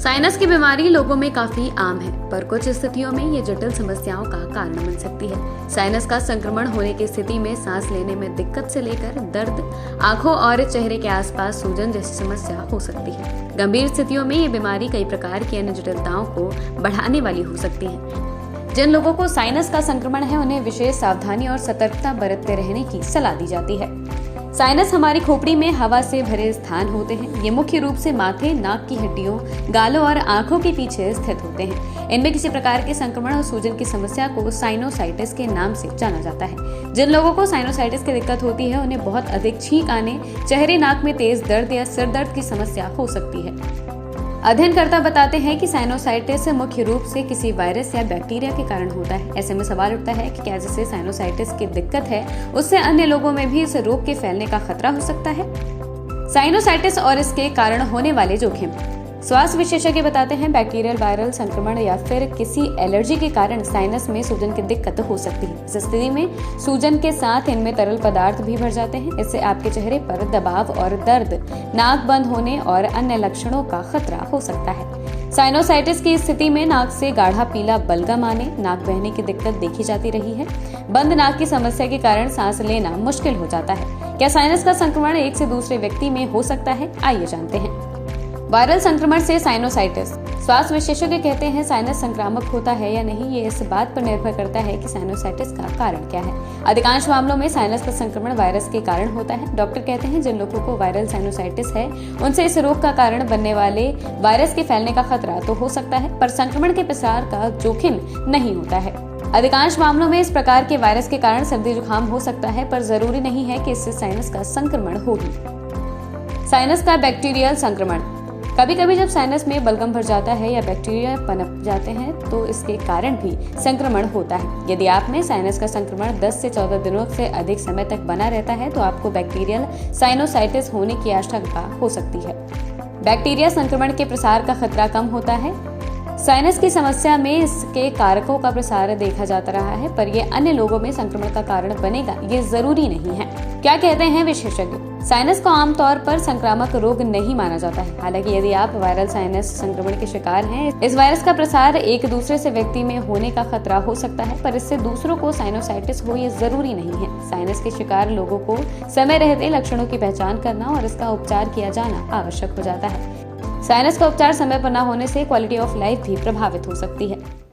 Sinus की बीमारी लोगों में काफी आम है, पर कुछ स्थितियों में ये जटिल समस्याओं का कारण बन सकती है। साइनस का संक्रमण होने की स्थिति में सांस लेने में दिक्कत से लेकर दर्द, आंखों और चेहरे के आसपास सूजन जैसी समस्या हो सकती है। गंभीर स्थितियों में ये बीमारी कई प्रकार की अन्य जटिलताओं को बढ़ाने वाली हो सकती है। जिन लोगों को साइनस का संक्रमण है, उन्हें विशेष सावधानी और सतर्कता बरतते रहने की सलाह दी जाती है। साइनस हमारी खोपड़ी में हवा से भरे स्थान होते हैं। ये मुख्य रूप से माथे, नाक की हड्डियों, गालों और आंखों के पीछे स्थित होते हैं। इनमें किसी प्रकार के संक्रमण और सूजन की समस्या को साइनोसाइटिस के नाम से जाना जाता है। जिन लोगों को साइनोसाइटिस की दिक्कत होती है, उन्हें बहुत अधिक छींक आने, चेहरे नाक में तेज दर्द या सिर दर्द की समस्या हो सकती है। अध्ययनकर्ता बताते हैं कि साइनोसाइटिस मुख्य रूप से किसी वायरस या बैक्टीरिया के कारण होता है। ऐसे में सवाल उठता है कि क्या जिसे साइनोसाइटिस की दिक्कत है, उससे अन्य लोगों में भी इस रोग के फैलने का खतरा हो सकता है। साइनोसाइटिस और इसके कारण होने वाले जोखिम। स्वास्थ्य विशेषज्ञ बताते हैं, बैक्टीरियल वायरल संक्रमण या फिर किसी एलर्जी के कारण साइनस में सूजन की दिक्कत हो सकती है। इस स्थिति में सूजन के साथ इनमें तरल पदार्थ भी भर जाते हैं। इससे आपके चेहरे पर दबाव और दर्द, नाक बंद होने और अन्य लक्षणों का खतरा हो सकता है। साइनोसाइटिस की स्थिति में नाक से गाढ़ा पीला बलगम आने, नाक बहने की दिक्कत देखी जाती रही है। बंद नाक की समस्या के कारण सांस लेना मुश्किल हो जाता है। क्या साइनस का संक्रमण एक से दूसरे व्यक्ति में हो सकता है? आइए जानते हैं। वायरल संक्रमण से साइनोसाइटिस। स्वास्थ्य विशेषज्ञ कहते हैं, साइनस संक्रामक होता है या नहीं, ये इस बात पर निर्भर करता है कि साइनोसाइटिस का कारण क्या है। अधिकांश मामलों में साइनस का संक्रमण वायरस के कारण होता है। डॉक्टर कहते हैं, जिन लोगों को वायरल साइनोसाइटिस है, उनसे इस रोग का कारण बनने वाले वायरस के फैलने का खतरा तो हो सकता है, पर संक्रमण के प्रसार का जोखिम नहीं होता है। अधिकांश मामलों में इस प्रकार के वायरस के कारण सर्दी जुकाम हो सकता है, पर जरूरी नहीं है कि इससे साइनस का संक्रमण हो ही। साइनस का बैक्टीरियल संक्रमण। कभी कभी जब साइनस में बलगम भर जाता है या बैक्टीरिया पनप जाते हैं, तो इसके कारण भी संक्रमण होता है। यदि आप में साइनस का संक्रमण 10 से 14 दिनों से अधिक समय तक बना रहता है, तो आपको बैक्टीरियल साइनोसाइटिस होने की आशंका हो सकती है। बैक्टीरिया संक्रमण के प्रसार का खतरा कम होता है। साइनस की समस्या में इसके कारकों का प्रसार देखा जाता रहा है, पर यह अन्य लोगों में संक्रमण का कारण बनेगा, ये जरूरी नहीं है। क्या कहते हैं विशेषज्ञ? साइनस को आमतौर पर संक्रामक रोग नहीं माना जाता है। हालांकि यदि आप वायरल साइनस संक्रमण के शिकार हैं, इस वायरस का प्रसार एक दूसरे से व्यक्ति में होने का खतरा हो सकता है, पर इससे दूसरों को साइनोसाइटिस हो ये जरूरी नहीं है। साइनस के शिकार लोगों को समय रहते लक्षणों की पहचान करना और इसका उपचार किया जाना आवश्यक हो जाता है। साइनस का उपचार समय पर न होने से क्वालिटी ऑफ लाइफ भी प्रभावित हो सकती है।